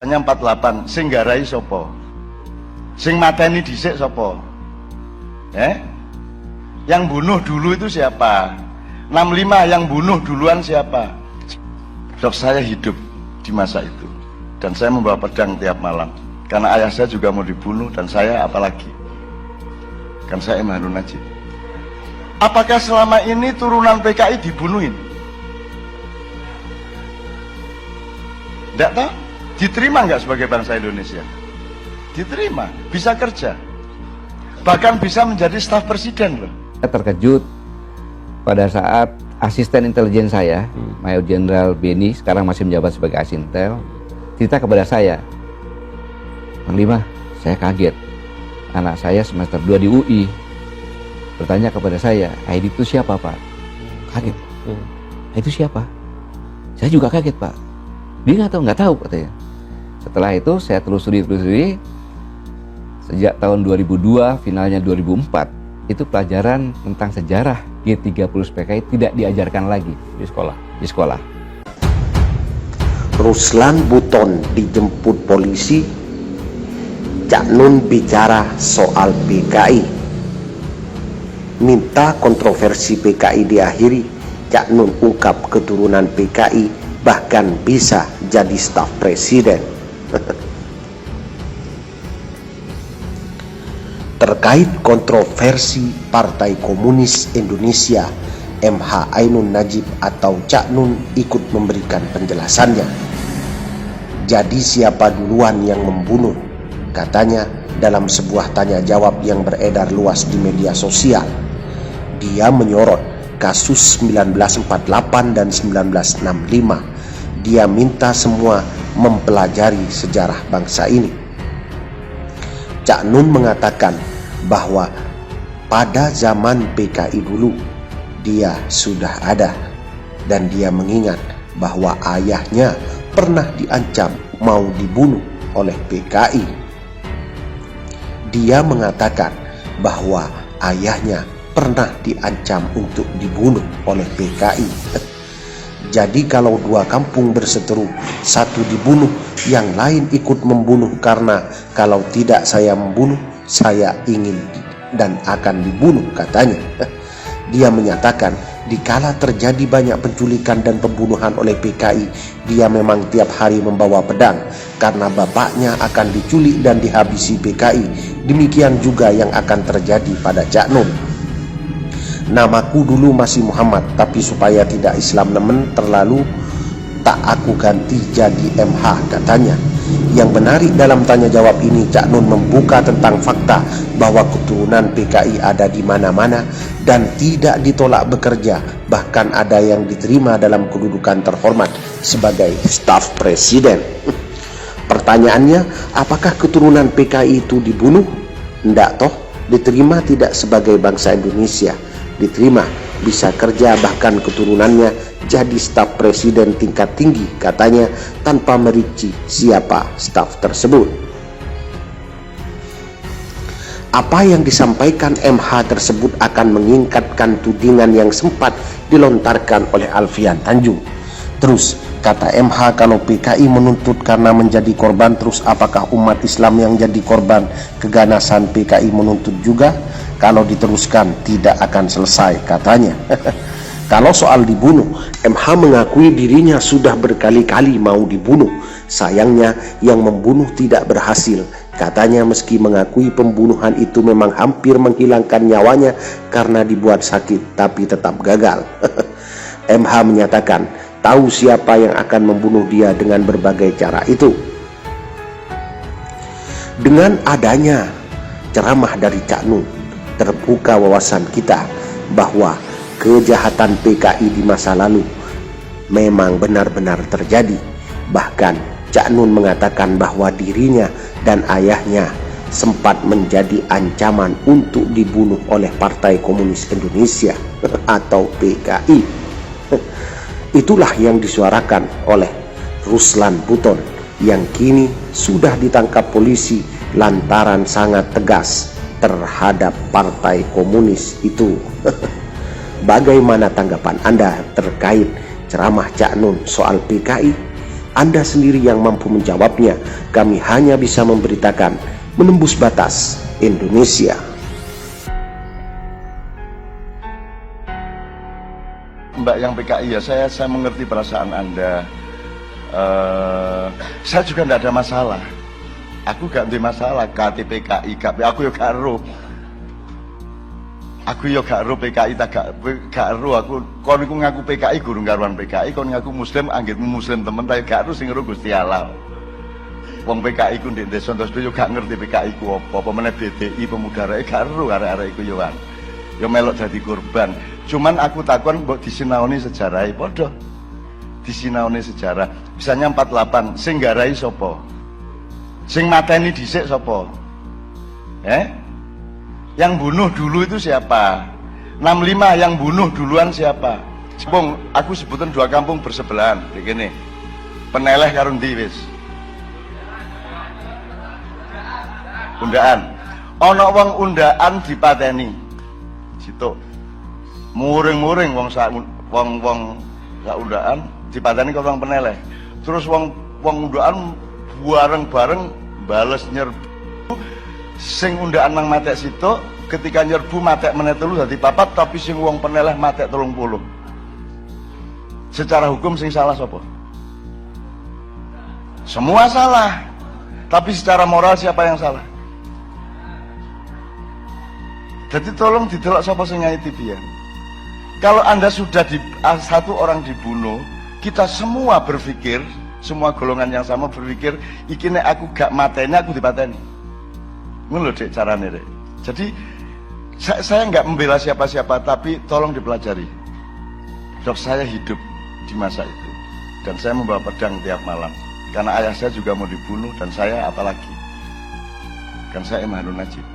hanya 48 sing garai sopo, sing mateni dhisik sopo, yang bunuh dulu itu siapa? 65 yang bunuh duluan siapa? Dok, saya hidup di masa itu dan saya membawa pedang tiap malam karena ayah saya juga mau dibunuh dan saya apalagi kan saya Imam Harun Najib. Apakah selama ini turunan PKI dibunuhin? Tidak tahu. Diterima nggak sebagai bangsa Indonesia? Diterima, bisa kerja, bahkan bisa menjadi staf presiden loh. Saya terkejut pada saat asisten intelijen saya, Mayor Jenderal Beni, sekarang masih menjabat sebagai Asintel, cerita kepada saya, Bang Lima, saya kaget. Anak saya semester 2 di UI bertanya kepada saya, Aidi itu siapa Pak? Kaget. Itu siapa? Saya juga kaget Pak. Dia nggak tahu katanya. Setelah itu saya telusuri sejak tahun 2002, finalnya 2004, itu pelajaran tentang sejarah G30 PKI tidak diajarkan lagi di sekolah. Ruslan Buton dijemput polisi, Cak Nun bicara soal PKI, minta kontroversi PKI diakhiri, Cak Nun ungkap keturunan PKI bahkan bisa jadi staf presiden. Terkait kontroversi Partai Komunis Indonesia, MH Ainun Najib atau Cak Nun ikut memberikan penjelasannya. Jadi siapa duluan yang membunuh? Katanya dalam sebuah tanya jawab yang beredar luas di media sosial. Dia menyorot kasus 1948 dan 1965. Dia minta semua mempelajari sejarah bangsa ini. Cak Nun mengatakan bahwa pada zaman PKI dulu dia sudah ada dan dia mengingat bahwa ayahnya pernah diancam mau dibunuh oleh PKI. Dia mengatakan bahwa ayahnya pernah diancam untuk dibunuh oleh PKI. Jadi kalau dua kampung berseteru, satu dibunuh, yang lain ikut membunuh karena kalau tidak saya membunuh, saya ingin dan akan dibunuh, katanya. Dia menyatakan dikala terjadi banyak penculikan dan pembunuhan oleh PKI, dia memang tiap hari membawa pedang karena bapaknya akan diculik dan dihabisi PKI. Demikian juga yang akan terjadi pada Cak Nun. Namaku dulu masih Muhammad, tapi supaya tidak Islam nemen terlalu, tak aku ganti jadi MH, katanya. Yang menarik dalam tanya jawab ini, Cak Nun membuka tentang fakta bahwa keturunan PKI ada di mana-mana dan tidak ditolak bekerja, bahkan ada yang diterima dalam kedudukan terhormat sebagai staf presiden. Pertanyaannya, apakah keturunan PKI itu dibunuh? Ndak toh, diterima tidak sebagai bangsa Indonesia. Diterima, bisa kerja, bahkan keturunannya jadi staf presiden tingkat tinggi, katanya, tanpa merinci siapa staf tersebut. Apa yang disampaikan MH tersebut akan meningkatkan tudingan yang sempat dilontarkan oleh Alfian Tanjung. Terus kata MH, kalau PKI menuntut karena menjadi korban, terus apakah umat Islam yang jadi korban keganasan PKI menuntut juga? Kalau diteruskan tidak akan selesai, katanya. Kalau soal dibunuh, MH mengakui dirinya sudah berkali-kali mau dibunuh. Sayangnya yang membunuh tidak berhasil. Katanya meski mengakui pembunuhan itu memang hampir menghilangkan nyawanya karena dibuat sakit, tapi tetap gagal. MH menyatakan tahu siapa yang akan membunuh dia dengan berbagai cara itu. Dengan adanya ceramah dari Cak Nun, terbuka wawasan kita bahwa kejahatan PKI di masa lalu memang benar-benar terjadi. Bahkan Cak Nun mengatakan bahwa dirinya dan ayahnya sempat menjadi ancaman untuk dibunuh oleh Partai Komunis Indonesia atau PKI. Itulah yang disuarakan oleh Ruslan Buton yang kini sudah ditangkap polisi lantaran sangat tegas terhadap Partai Komunis itu. Bagaimana tanggapan Anda terkait ceramah Cak Nun soal PKI? Anda sendiri yang mampu menjawabnya. Kami hanya bisa memberitakan menembus batas Indonesia. Mbak yang PKI ya, saya mengerti perasaan Anda. Saya juga tidak ada masalah. Aku gak ada masalah KTP PKI, aku ya gak ero. Aku ya gak ero PKI tak gak ero. Aku kon iku ngaku PKI gurung karuan PKI, kon ngaku muslim anggitmu muslim temen tapi gak ero sing ero Gusti Allah. Wong PKI ku ndek desa terus yo gak ngerti PKI ku apa meneh BDI pemuda rakyat gak ero arek-arek iku yo kan. Yo melok dadi korban. Cuman aku takon mbok disinaoni sejarah padha. Disinaoni sejarah. Misalnya 48 sing nggarai sapa? Sing mateni dhisik sapa? Yang bunuh dulu itu siapa? 65 yang bunuh duluan siapa? Bung, aku sebutin 2 kampung bersebelahan begini. Peneleh karo ndi wis? Undaan. Ana wong undaan dipateni. Situ. Muring-muring wong sak undaan dipateni karo wong peneleh. Terus wong undaan bareng-bareng bales nyerbu sing undaan nang matek situ, ketika nyerbu matek meneh telu dadi 4 tapi sing wong peneleh matek 30. Secara hukum sing salah sapa? Semua salah. Tapi secara moral siapa yang salah? Jadi tolong didelok sapa sing ngaiti piye. Kalau Anda sudah satu orang dibunuh, kita semua berpikir, semua golongan yang sama berpikir, iki nek aku gak mateni aku dipateni. Ngono lho Dek carane Dek. Jadi saya nggak membela siapa-siapa, tapi tolong dipelajari. Dok, saya hidup di masa itu dan saya membawa pedang tiap malam karena ayah saya juga mau dibunuh dan saya apalagi. Kan saya M. Harun Najib.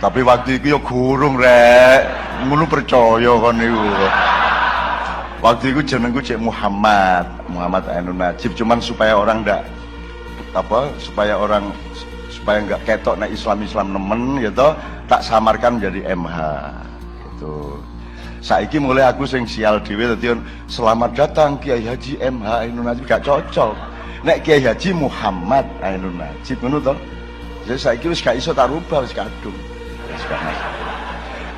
Tapi waktu itu ya gurung rek, ngono percaya kon niku. Waktu itu jenengku Cek Muhammad Ainun Najib, cuman supaya orang supaya nggak ketok nek Islam nemen gitu, tak samarkan menjadi MH gitu. Saiki mulai aku sing sial dhewe dadi selamat datang Kiai Haji MH Ainun Najib, gak cocok. Nek Kiai Haji Muhammad Ainun Najib ngono to. Jadi saiki wis gak iso tak rubah, wis kadung.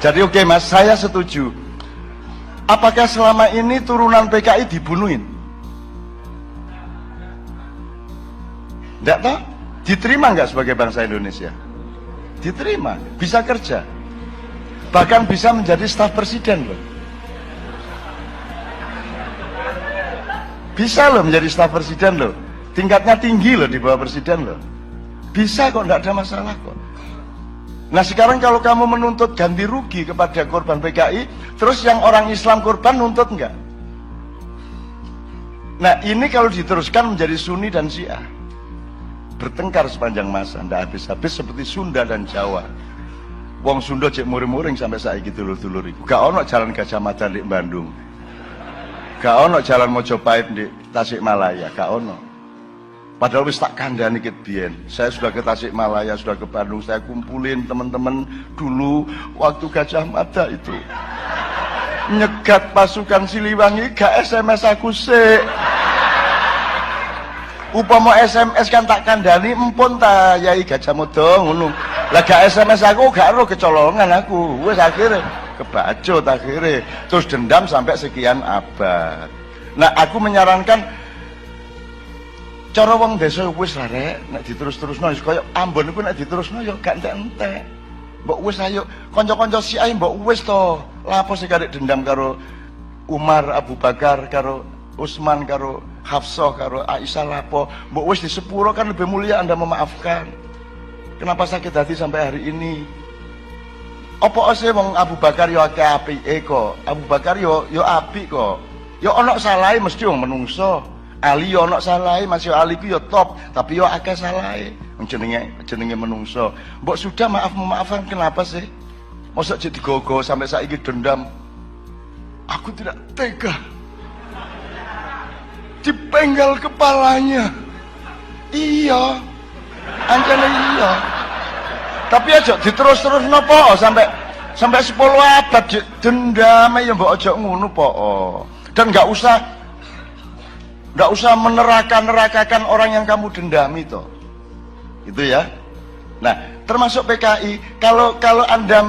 Jadi oke Mas, saya setuju. Apakah selama ini turunan PKI dibunuhin? Enggak tahu? Diterima nggak sebagai bangsa Indonesia? Diterima, bisa kerja. Bahkan bisa menjadi staf presiden loh. Bisa loh menjadi staf presiden loh. Tingkatnya tinggi loh di bawah presiden loh. Bisa kok, enggak ada masalah kok. Nah sekarang kalau kamu menuntut ganti rugi kepada korban PKI, terus yang orang Islam korban nuntut enggak? Nah ini kalau diteruskan menjadi Sunni dan Syiah, bertengkar sepanjang masa, enggak habis-habis seperti Sunda dan Jawa. Wong Sunda cek muring-muring sampai saiki dulur-dulur iku. Gak ono jalan Gajah Mada di Bandung. Gak ono jalan Mojopahit di Tasikmalaya, gak ono. Padahal wis tak kandhani ket biyen. Saya sudah ke Tasikmalaya, sudah ke Bandung, saya kumpulin teman-teman dulu waktu Gajah Mada itu. Nyegat pasukan Siliwangi, gak SMS aku sik. Upama SMS kan tak kandhani empun ta Yai Gajah Mada ngono. Lah gak SMS aku gak ero kecolongan aku. Wis akhire kebacut akhire. Terus dendam sampai sekian abad. Nah, aku menyarankan cara wong desa wis lah rek, nek diterus-terusno wis kaya Ambon iku nek diterusno ya gak entek-entek. Mbok wis ayo kanca-kanca Syiah mbok wis to. Lapo sing karek dendam karo Umar, Abu Bakar, karo Utsman, karo Hafsah, karo Aisyah lapo. Mbok wis di sepuro kan lebih mulia Anda memaafkan. Kenapa sakit hati sampai hari ini? Apa sih wong Abu Bakar yo akeh apike kok. Abu Bakar yo apik kok. Yo ana salahe mesti wong menungso. Ali yo ana salahe, Mas yo Ali ku yo top, tapi yo akeh salahe. Jenenge menungso. Mbok sudah maafan kenapa sih? Mosok jadi digogo sampai saiki dendam. Aku tidak tega. Dipenggal kepalanya. Iya. Anjane iya. Tapi aja diterus-terus nopo sampai 10 abad dendam ya mbok ojo ngono po. Dan nggak usah menerakakan orang yang kamu dendami toh. Itu ya. Nah, termasuk PKI, kalau Anda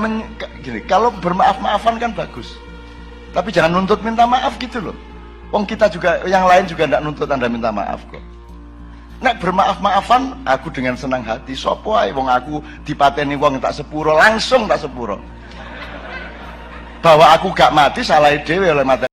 gini, kalau bermaaf-maafan kan bagus. Tapi jangan nuntut minta maaf gitu loh. Wong kita juga, yang lain juga ndak nuntut Anda minta maaf kok. Nek bermaaf-maafan, aku dengan senang hati, sopo ae wong aku dipateni wong tak sepuro, langsung tak sepuro. Bahwa aku gak mati salah dhewe oleh mati.